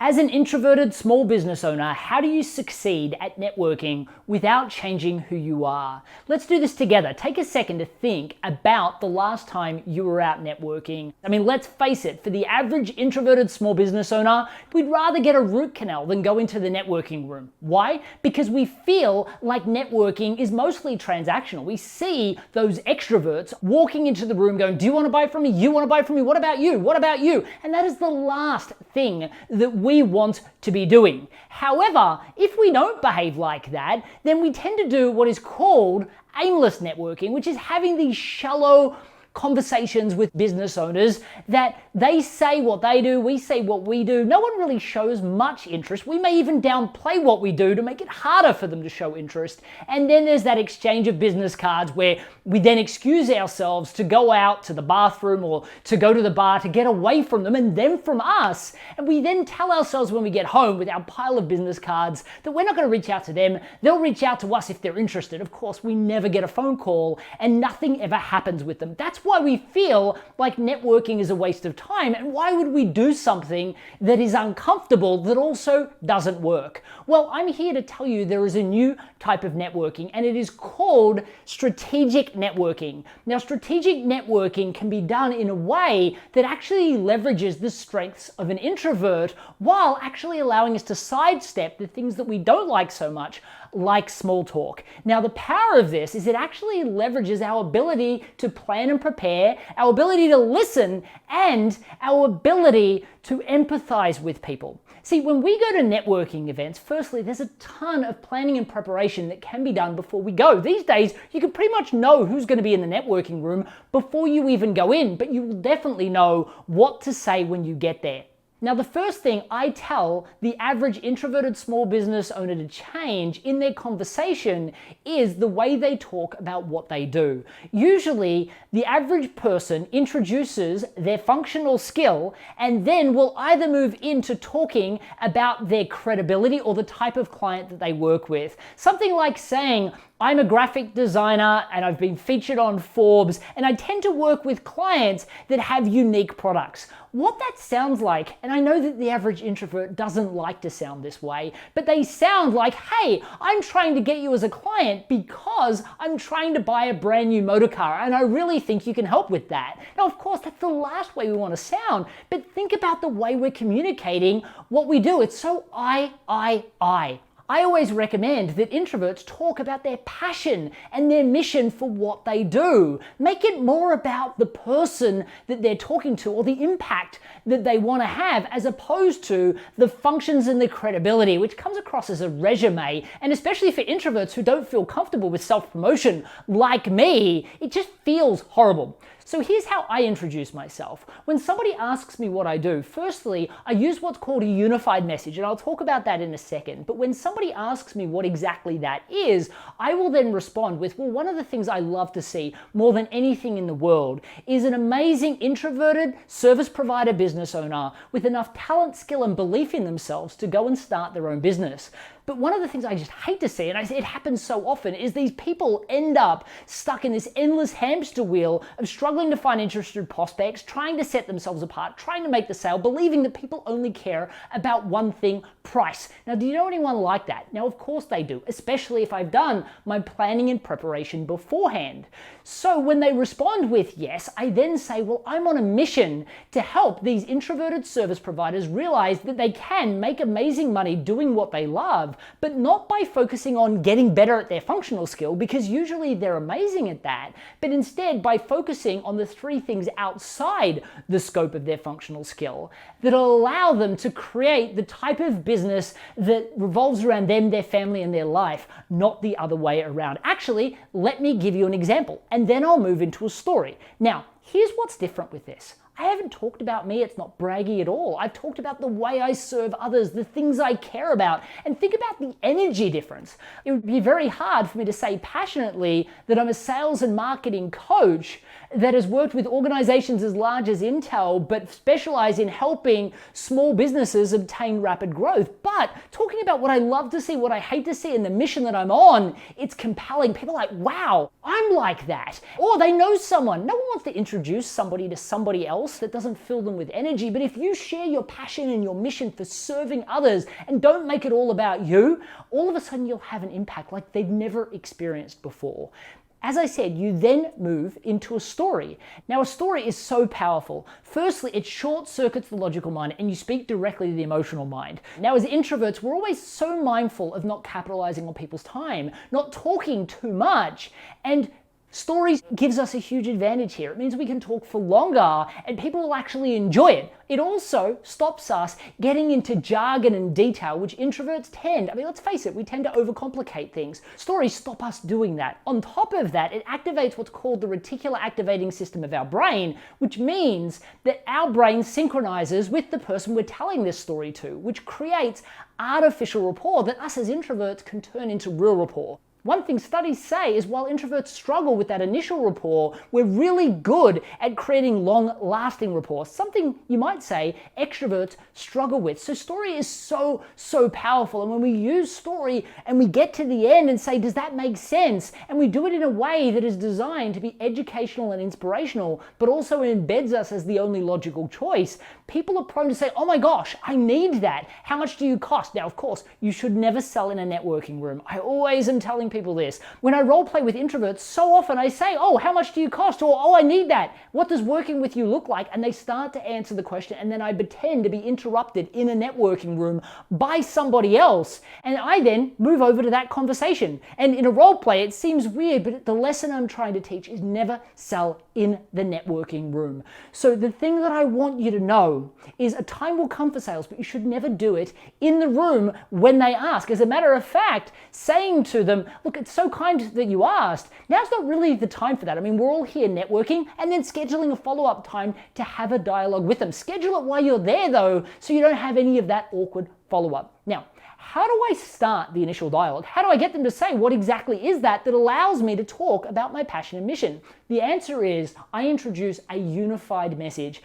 As an introverted small business owner, how do you succeed at networking without changing who you are? Let's do this together. Take a second to think about the last time you were out networking. I mean, let's face it, for the average introverted small business owner, we'd rather get a root canal than go into the networking room. Why? Because we feel like networking is mostly transactional. We see those extroverts walking into the room going, do you want to buy from me? You want to buy from me? What about you? What about you? And that is the last thing that we want to be doing. However, if we don't behave like that, then we tend to do what is called aimless networking, which is having these shallow conversations with business owners that they say what they do, we say what we do. No one really shows much interest. We may even downplay what we do to make it harder for them to show interest. And then there's that exchange of business cards where we then excuse ourselves to go out to the bathroom or to go to the bar to get away from them and them from us. And we then tell ourselves when we get home with our pile of business cards that we're not going to reach out to them. They'll reach out to us if they're interested. Of course, we never get a phone call and nothing ever happens with them. That's why we feel like networking is a waste of time, and why would we do something that is uncomfortable that also doesn't work? Well, I'm here to tell you there is a new type of networking, and it is called strategic networking. Now, strategic networking can be done in a way that actually leverages the strengths of an introvert while actually allowing us to sidestep the things that we don't like so much, like small talk. Now, the power of this is it actually leverages our ability to plan and prepare, our ability to listen, and our ability to empathize with people. See, when we go to networking events, firstly, there's a ton of planning and preparation that can be done before we go. These days, you can pretty much know who's going to be in the networking room before you even go in, but you will definitely know what to say when you get there. Now, the first thing I tell the average introverted small business owner to change in their conversation is the way they talk about what they do. Usually, the average person introduces their functional skill and then will either move into talking about their credibility or the type of client that they work with. Something like saying, I'm a graphic designer and I've been featured on Forbes, and I tend to work with clients that have unique products. What that sounds like, and I know that the average introvert doesn't like to sound this way, but they sound like, hey, I'm trying to get you as a client because I'm trying to buy a brand new motor car and I really think you can help with that. Now, of course, that's the last way we want to sound, but think about the way we're communicating what we do. It's so I. I always recommend that introverts talk about their passion and their mission for what they do. Make it more about the person that they're talking to or the impact that they want to have, as opposed to the functions and the credibility, which comes across as a resume. And especially for introverts who don't feel comfortable with self-promotion like me, it just feels horrible. So here's how I introduce myself. When somebody asks me what I do, firstly, I use what's called a unified message, and I'll talk about that in a second. But when somebody asks me what exactly that is, I will then respond with, well, one of the things I love to see more than anything in the world is an amazing introverted service provider business owner with enough talent, skill, and belief in themselves to go and start their own business. But one of the things I just hate to see, and I say it happens so often, is these people end up stuck in this endless hamster wheel of struggling to find interested prospects, trying to set themselves apart, trying to make the sale, believing that people only care about one thing, price. Now, do you know anyone like that? Now, of course they do, especially if I've done my planning and preparation beforehand. So when they respond with yes, I then say, well, I'm on a mission to help these introverted service providers realize that they can make amazing money doing what they love, but not by focusing on getting better at their functional skill, because usually they're amazing at that, but instead by focusing on the three things outside the scope of their functional skill that'll allow them to create the type of business that revolves around them, their family, and their life, not the other way around. Actually, let me give you an example, and then I'll move into a story. Now, here's what's different with this. I haven't talked about me, it's not braggy at all. I've talked about the way I serve others, the things I care about, and think about the energy difference. It would be very hard for me to say passionately that I'm a sales and marketing coach that has worked with organizations as large as Intel, but specialize in helping small businesses obtain rapid growth. But talking about what I love to see, what I hate to see, and the mission that I'm on, it's compelling. People are like, wow, I'm like that. Or they know someone. No one wants to introduce somebody to somebody else that doesn't fill them with energy. But if you share your passion and your mission for serving others and don't make it all about you, all of a sudden you'll have an impact like they've never experienced before. As I said, you then move into a story. Now, a story is so powerful. Firstly, it short circuits the logical mind and you speak directly to the emotional mind. Now, as introverts, we're always so mindful of not capitalizing on people's time, not talking too much, and stories gives us a huge advantage here. It means we can talk for longer and people will actually enjoy it. It also stops us getting into jargon and detail, which introverts tend. I mean, let's face it, we tend to overcomplicate things. Stories stop us doing that. On top of that, it activates what's called the reticular activating system of our brain, which means that our brain synchronizes with the person we're telling this story to, which creates artificial rapport that us as introverts can turn into real rapport. One thing studies say is while introverts struggle with that initial rapport, we're really good at creating long-lasting rapport, something you might say extroverts struggle with. So story is so powerful. And when we use story and we get to the end and say, does that make sense? And we do it in a way that is designed to be educational and inspirational, but also embeds us as the only logical choice, people are prone to say, oh my gosh, I need that. How much do you cost? Now, of course, you should never sell in a networking room. I always am telling people this. When I role play with introverts, so often I say, oh, how much do you cost? Or, oh, I need that. What does working with you look like? And they start to answer the question, and then I pretend to be interrupted in a networking room by somebody else. And I then move over to that conversation. And in a role play, it seems weird, but the lesson I'm trying to teach is never sell in the networking room. So the thing that I want you to know is a time will come for sales, but you should never do it in the room when they ask. As a matter of fact, saying to them, look, it's so kind that you asked. Now's not really the time for that. I mean, we're all here networking and then scheduling a follow-up time to have a dialogue with them. Schedule it while you're there though, so you don't have any of that awkward follow-up. Now, how do I start the initial dialogue? How do I get them to say what exactly is that allows me to talk about my passion and mission? The answer is I introduce a unified message.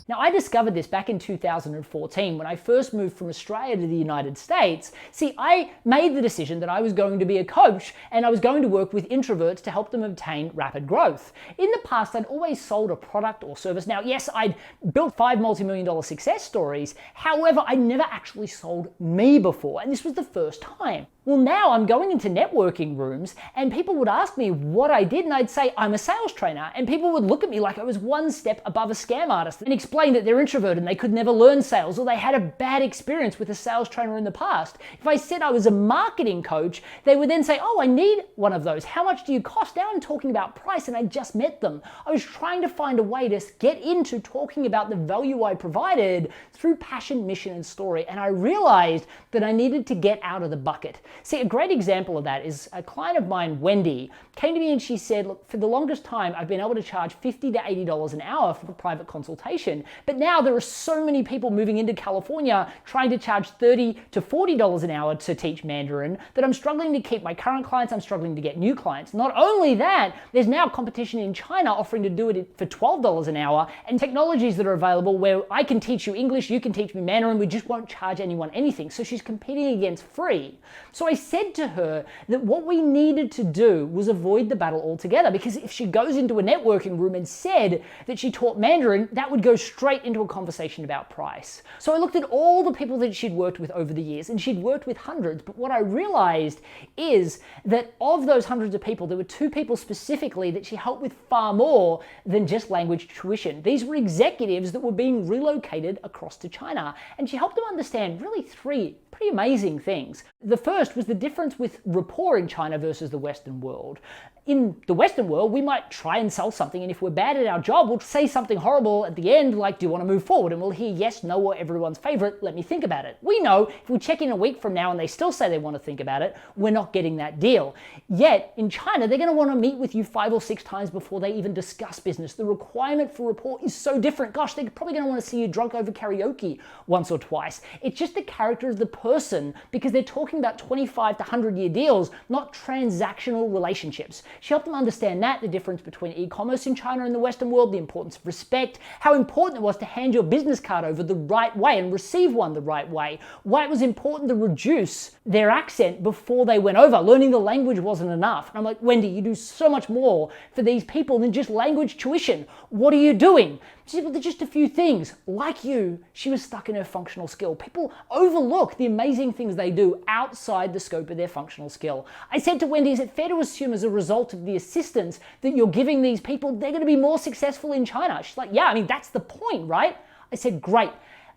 Now, I discovered this back in 2014 when I first moved from Australia to the United States. See, I made the decision that I was going to be a coach and I was going to work with introverts to help them obtain rapid growth. In the past, I'd always sold a product or service. Now, yes, I'd built 5 multi-million-dollar success stories. However, I never actually sold me before, and this was the first time. Well, now I'm going into networking rooms and people would ask me what I did and I'd say, I'm a sales trainer. And people would look at me like I was one step above a scam artist and explain that they're introverted and they could never learn sales or they had a bad experience with a sales trainer in the past. If I said I was a marketing coach, they would then say, oh, I need one of those. How much do you cost? Now I'm talking about price and I just met them. I was trying to find a way to get into talking about the value I provided through passion, mission, and story. And I realized that I needed to get out of the bucket. See, a great example of that is a client of mine, Wendy, came to me and she said, look, for the longest time, I've been able to charge $50 to $80 an hour for a private consultation. But now there are so many people moving into California trying to charge $30 to $40 an hour to teach Mandarin that I'm struggling to keep my current clients, I'm struggling to get new clients. Not only that, there's now competition in China offering to do it for $12 an hour and technologies that are available where I can teach you English, you can teach me Mandarin, we just won't charge anyone anything. So she's competing against free. So I said to her that what we needed to do was avoid the battle altogether, because if she goes into a networking room and said that she taught Mandarin, that would go straight into a conversation about price. So I looked at all the people that she'd worked with over the years, and she'd worked with hundreds, but what I realized is that of those hundreds of people, there were 2 people specifically that she helped with far more than just language tuition. These were executives that were being relocated across to China, and she helped them understand really 3 pretty amazing things. The first was the difference with rapport in China versus the Western world. In the Western world, we might try and sell something, and if we're bad at our job, we'll say something horrible at the end, like, do you want to move forward? And we'll hear yes, no, or everyone's favorite, let me think about it. We know if we check in a week from now and they still say they want to think about it, we're not getting that deal. Yet, in China, they're going to want to meet with you 5 or 6 times before they even discuss business. The requirement for rapport is so different. Gosh, they're probably going to want to see you drunk over karaoke once or twice. It's just the character of the person, because they're talking about 25 to 100-year deals, not transactional relationships. She helped them understand that, the difference between e-commerce in China and the Western world, the importance of respect, how important it was to hand your business card over the right way and receive one the right way, why it was important to reduce their accent before they went over. Learning the language wasn't enough. And I'm like, Wendy, you do so much more for these people than just language tuition. What are you doing? She said, well, they're just a few things. Like you, she was stuck in her functional skill. People overlook the amazing things they do outside the scope of their functional skill. I said to Wendy, is it fair to assume as a result of the assistance that you're giving these people, they're going to be more successful in China? She's like, yeah, I mean, that's the point, right? I said, great.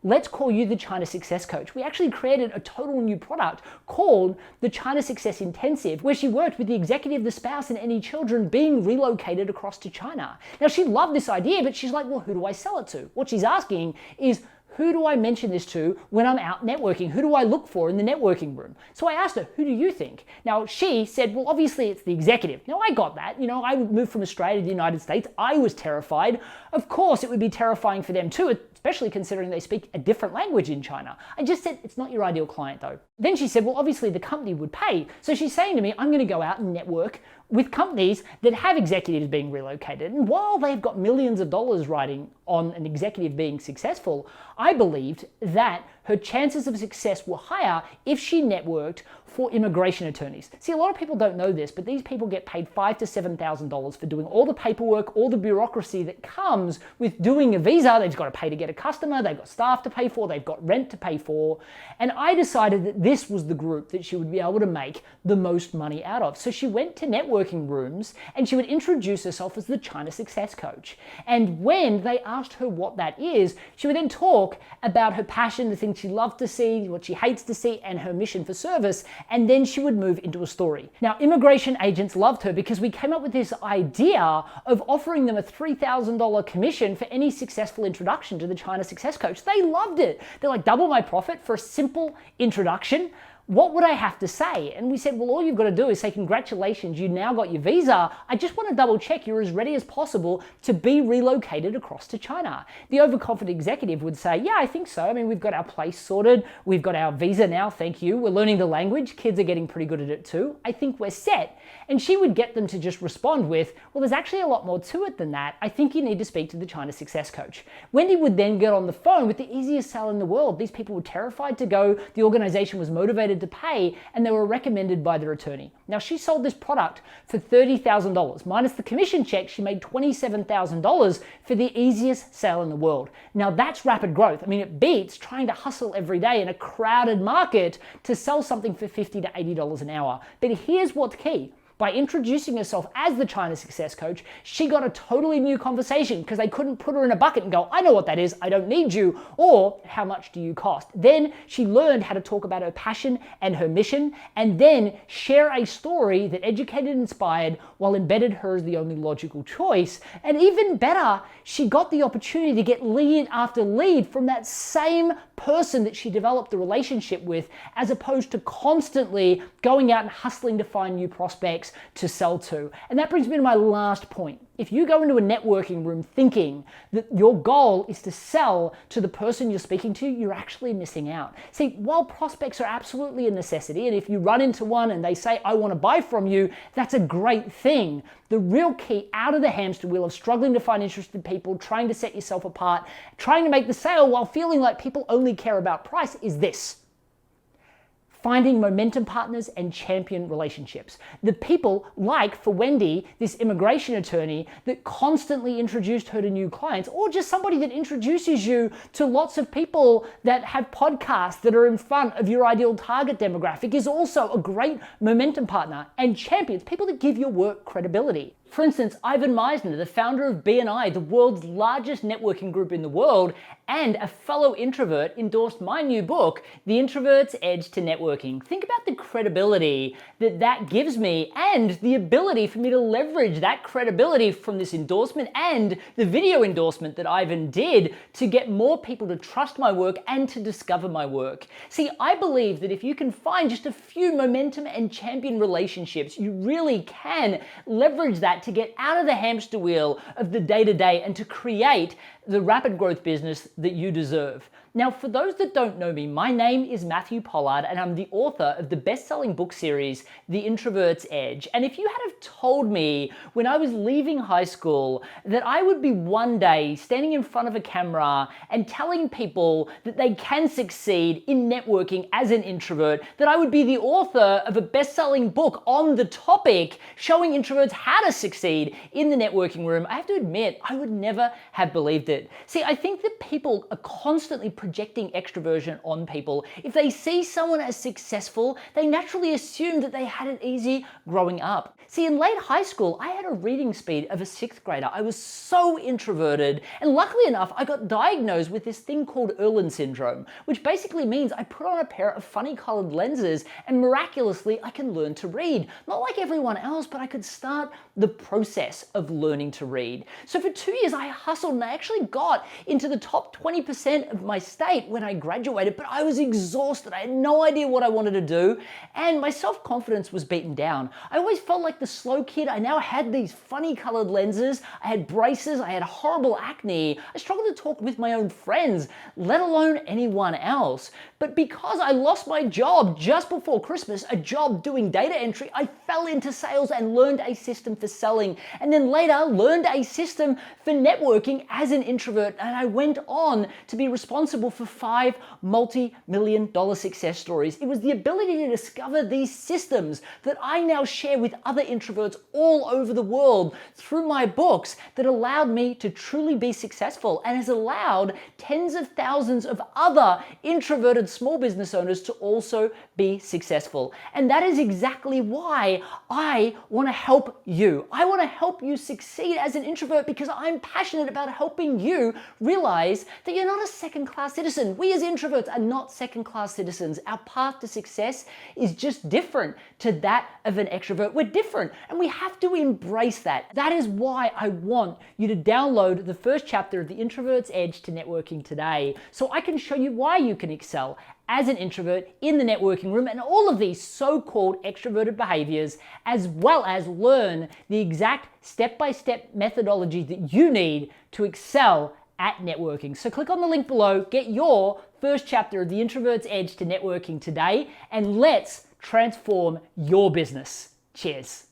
Let's call you the China Success Coach. We actually created a total new product called the China Success Intensive, where she worked with the executive, the spouse, and any children being relocated across to China. Now, she loved this idea, but she's like, well, who do I sell it to? What she's asking is, who do I mention this to when I'm out networking? Who do I look for in the networking room? So I asked her, who do you think? Now, she said, well, obviously it's the executive. Now, I got that. You know, I moved from Australia to the United States. I was terrified. Of course, it would be terrifying for them too, especially considering they speak a different language in China. I just said, it's not your ideal client though. Then she said, well, obviously the company would pay. So she's saying to me, I'm going to go out and network with companies that have executives being relocated. And while they've got millions of dollars riding on an executive being successful, I believed that her chances of success were higher if she networked for immigration attorneys. See, a lot of people don't know this, but these people get paid $5,000 to $7,000 for doing all the paperwork, all the bureaucracy that comes with doing a visa. They've got to pay to get a customer, they've got staff to pay for, they've got rent to pay for. And I decided that this was the group that she would be able to make the most money out of. So she went to networking rooms and she would introduce herself as the China Success Coach. And when they asked her what that is, she would then talk about her passion, the things she loved to see, what she hates to see, and her mission for service. And then she would move into a story. Now, immigration agents loved her because we came up with this idea of offering them a $3,000 commission for any successful introduction to the China Success Coach. They loved it. They're like, double my profit for a simple introduction. What would I have to say? And we said, well, all you've got to do is say, congratulations, you now got your visa. I just want to double check you're as ready as possible to be relocated across to China. The overconfident executive would say, yeah, I think so. I mean, we've got our place sorted. We've got our visa now, thank you. We're learning the language. Kids are getting pretty good at it too. I think we're set. And she would get them to just respond with, well, there's actually a lot more to it than that. I think you need to speak to the China Success Coach. Wendy would then get on the phone with the easiest sell in the world. These people were terrified to go. The organization was motivated to pay, and they were recommended by their attorney. Now, she sold this product for $30,000. Minus the commission check, she made $27,000 for the easiest sale in the world. Now, that's rapid growth. I mean, it beats trying to hustle every day in a crowded market to sell something for $50 to $80 an hour. But here's what's key. By introducing herself as the China Success Coach, she got a totally new conversation because they couldn't put her in a bucket and go, I know what that is, I don't need you, or how much do you cost? Then she learned how to talk about her passion and her mission, and then share a story that educated and inspired while embedded her as the only logical choice. And even better, she got the opportunity to get lead after lead from that same person that she developed the relationship with, as opposed to constantly going out and hustling to find new prospects to sell to. And that brings me to my last point. If you go into a networking room thinking that your goal is to sell to the person you're speaking to, you're actually missing out. See, while prospects are absolutely a necessity, and if you run into one and they say, I want to buy from you, that's a great thing. The real key out of the hamster wheel of struggling to find interested people, trying to set yourself apart, trying to make the sale while feeling like people only care about price is this: finding momentum partners and champion relationships. The people like, for Wendy, this immigration attorney that constantly introduced her to new clients, or just somebody that introduces you to lots of people that have podcasts that are in front of your ideal target demographic, is also a great momentum partner. And champions, people that give your work credibility. For instance, Ivan Meisner, the founder of BNI, the world's largest networking group in the world, and a fellow introvert, endorsed my new book, The Introvert's Edge to Networking. Think about the credibility that that gives me, and the ability for me to leverage that credibility from this endorsement and the video endorsement that Ivan did to get more people to trust my work and to discover my work. See, I believe that if you can find just a few momentum and champion relationships, you really can leverage that to get out of the hamster wheel of the day-to-day and to create the rapid growth business that you deserve. Now, for those that don't know me, my name is Matthew Pollard, and I'm the author of the best-selling book series, The Introverts Edge. And if you had have told me when I was leaving high school that I would be one day standing in front of a camera and telling people that they can succeed in networking as an introvert, that I would be the author of a best-selling book on the topic showing introverts how to succeed in the networking room, I have to admit, I would never have believed it. See, I think that people are constantly projecting extroversion on people. If they see someone as successful, they naturally assume that they had it easy growing up. See, in late high school, I had a reading speed of a 6th grader. I was so introverted, and luckily enough, I got diagnosed with this thing called Irlen syndrome, which basically means I put on a pair of funny colored lenses and miraculously I can learn to read. Not like everyone else, but I could start the process of learning to read. So for 2 years, I hustled and I actually got into the top 20% of my state when I graduated, but I was exhausted. I had no idea what I wanted to do, and my self-confidence was beaten down. I always felt like the slow kid. I now had these funny colored lenses, I had braces, I had horrible acne. I struggled to talk with my own friends, let alone anyone else. But because I lost my job just before Christmas, a job doing data entry, I fell into sales and learned a system for selling, and then later learned a system for networking as an introvert, and I went on to be responsible for 5 multi-million-dollar success stories. It was the ability to discover these systems that I now share with other introverts all over the world through my books that allowed me to truly be successful and has allowed tens of thousands of other introverted small business owners to also be successful. And that is exactly why I want to help you. I want to help you succeed as an introvert because I'm passionate about helping you realize that you're not a second-class citizen. We as introverts are not second-class citizens. Our path to success is just different to that of an extrovert. We're different, and we have to embrace that. That is why I want you to download the first chapter of The Introvert's Edge to Networking today, so I can show you why you can excel as an introvert in the networking room and all of these so-called extroverted behaviors, as well as learn the exact step-by-step methodology that you need to excel at networking. So click on the link below, get your first chapter of The Introvert's Edge to Networking today, and let's transform your business. Cheers.